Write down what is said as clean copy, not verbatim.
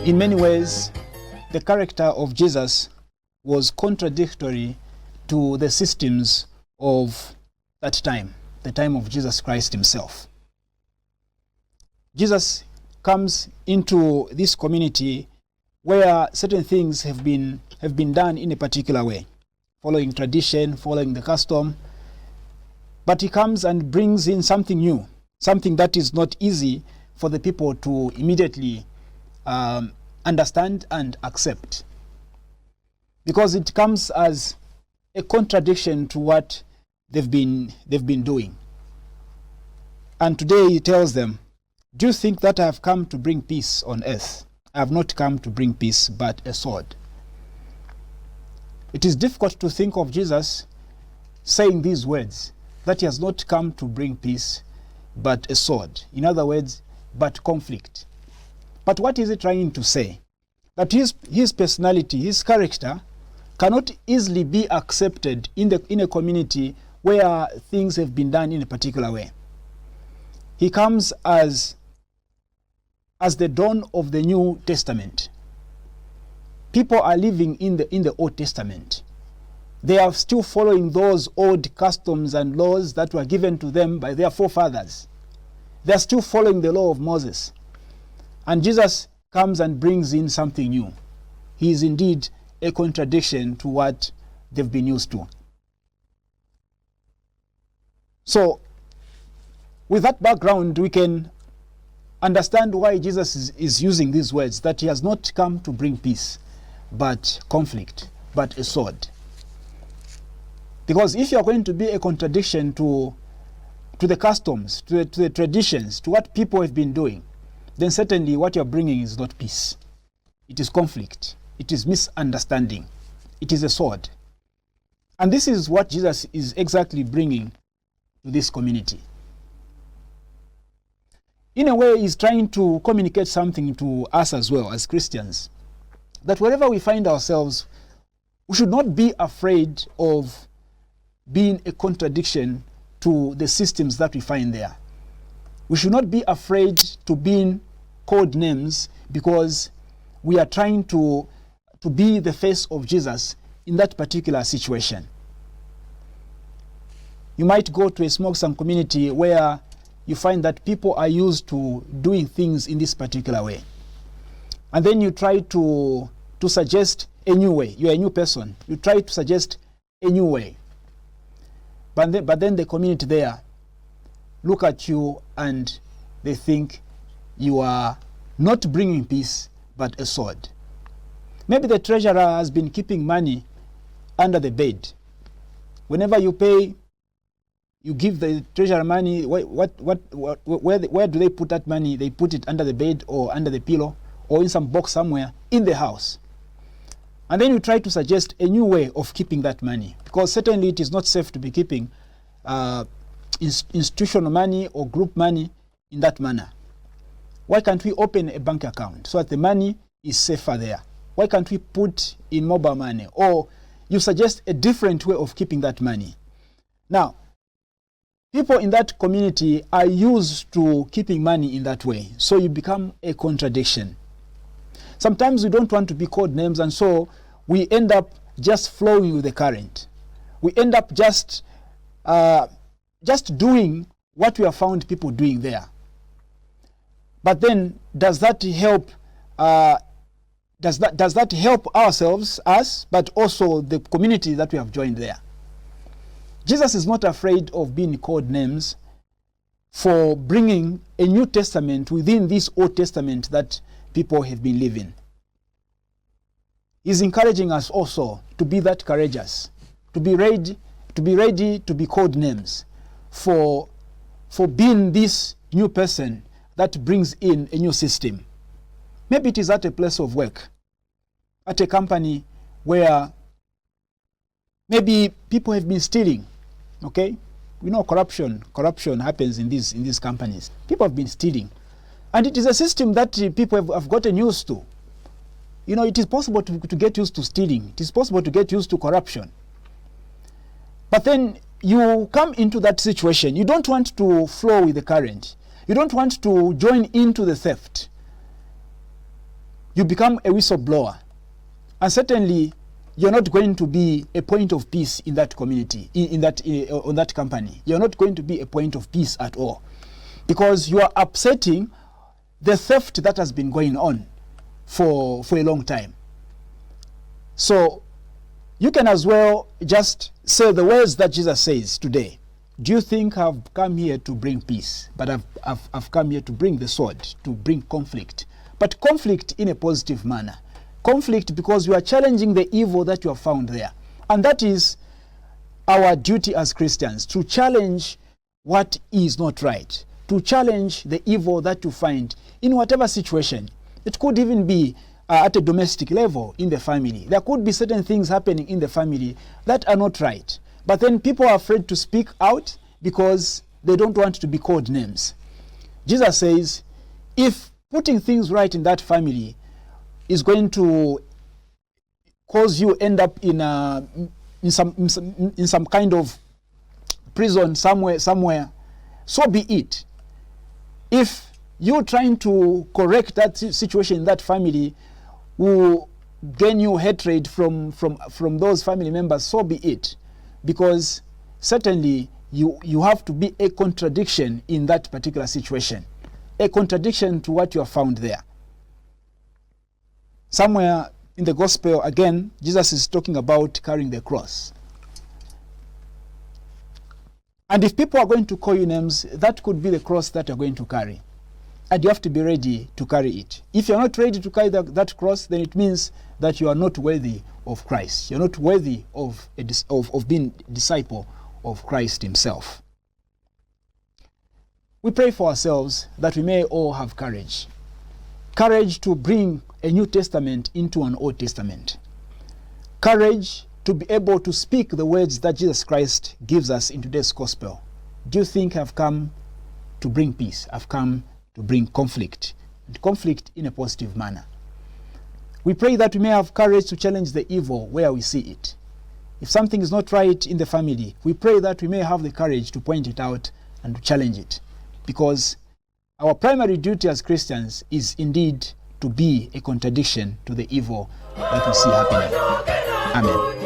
In many ways, the character of Jesus was contradictory to the systems of that time, the time of Jesus Christ himself. Jesus comes into this community where certain things have been done in a particular way, following tradition, following the custom. But he comes and brings in something new, something that is not easy for the people to immediately understand and accept, because it comes as a contradiction to what they've been doing. And today he tells them, "Do you think that I have come to bring peace on earth? I have not come to bring peace, but a sword." It is difficult to think of Jesus saying these words, that he has not come to bring peace, but a sword. In other words, but conflict. But what is he trying to say? That his personality, his character, cannot easily be accepted in a community where things have been done in a particular way. He comes as the dawn of the New Testament. People are living in the Old Testament. They are still following those old customs and laws that were given to them by their forefathers. They are still following the law of Moses. And Jesus comes and brings in something new. He is indeed a contradiction to what they've been used to. So, with that background, we can understand why Jesus is using these words, that he has not come to bring peace, but conflict, but a sword. Because if you are going to be a contradiction to the customs, to the traditions, to what people have been doing, then certainly what you are bringing is not peace. It is conflict. It is misunderstanding. It is a sword. And this is what Jesus is exactly bringing to this community. In a way, he's trying to communicate something to us as well as Christians, that wherever we find ourselves, we should not be afraid of being a contradiction to the systems that we find there. We should not be afraid to being called names because we are trying to be the face of Jesus in that particular situation. You might go to a smoke-some community where you find that people are used to doing things in this particular way. And then you try to suggest a new way. You are a new person. You try to suggest a new way. But then the community there look at you and they think you are not bringing peace, but a sword. Maybe the treasurer has been keeping money under the bed. Whenever you pay, you give the treasurer money. Where do they put that money? They put it under the bed or under the pillow or in some box somewhere in the house. And then you try to suggest a new way of keeping that money, because certainly it is not safe to be keeping institutional money or group money in that manner. Why can't we open a bank account so that the money is safer there? Why can't we put in mobile money? Or you suggest a different way of keeping that money. Now, people in that community are used to keeping money in that way, so you become a contradiction. Sometimes we don't want to be called names, and so we end up just flowing with the current. We end up just doing what we have found people doing there. But then, does that help? Does that help ourselves, us, but also the community that we have joined there? Jesus is not afraid of being called names for bringing a New Testament within this Old Testament that people have been living. He's encouraging us also to be that courageous, to be ready to be called names for being this new person that brings in a new system. Maybe it is at a place of work, at a company where maybe people have been stealing. Okay, we know corruption happens in these companies. People have been stealing, and it is a system that people have gotten used to. You know, it is possible to get used to stealing. It is possible to get used to corruption. But then you come into that situation. You don't want to flow with the current. You don't want to join into the theft. you become a whistleblower. And certainly, you're not going to be a point of peace in that community, on that company. You're not going to be a point of peace at all, because you are upsetting the theft that has been going on for a long time. So you can as well just say the words that Jesus says today. Do you think I've come here to bring peace? But I've come here to bring the sword, to bring conflict. But conflict in a positive manner. Conflict because you are challenging the evil that you have found there. And that is our duty as Christians, to challenge what is not right, to challenge the evil that you find in whatever situation. It could even be at a domestic level in the family. There could be certain things happening in the family that are not right. But then people are afraid to speak out because they don't want to be called names. Jesus says, if putting things right in that family is going to cause you end up in some kind of prison somewhere, so be it. If you're trying to correct that situation in that family will gain you hatred from those family members, so be it. Because certainly you have to be a contradiction in that particular situation, a contradiction to what you have found there. Somewhere in the gospel, again, Jesus is talking about carrying the cross. And if people are going to call you names, that could be the cross that you're going to carry. And you have to be ready to carry it. If you're not ready to carry that cross, then it means that you are not worthy of Christ. You're not worthy of being a disciple of Christ himself. We pray for ourselves that we may all have courage. Courage to bring a New Testament into an Old Testament. Courage to be able to speak the words that Jesus Christ gives us in today's gospel. Do you think I've come to bring peace? I've come to bring conflict, and conflict in a positive manner. We pray that we may have courage to challenge the evil where we see it. If something is not right in the family, we pray that we may have the courage to point it out and to challenge it, because our primary duty as Christians is indeed to be a contradiction to the evil that we see happening. Amen.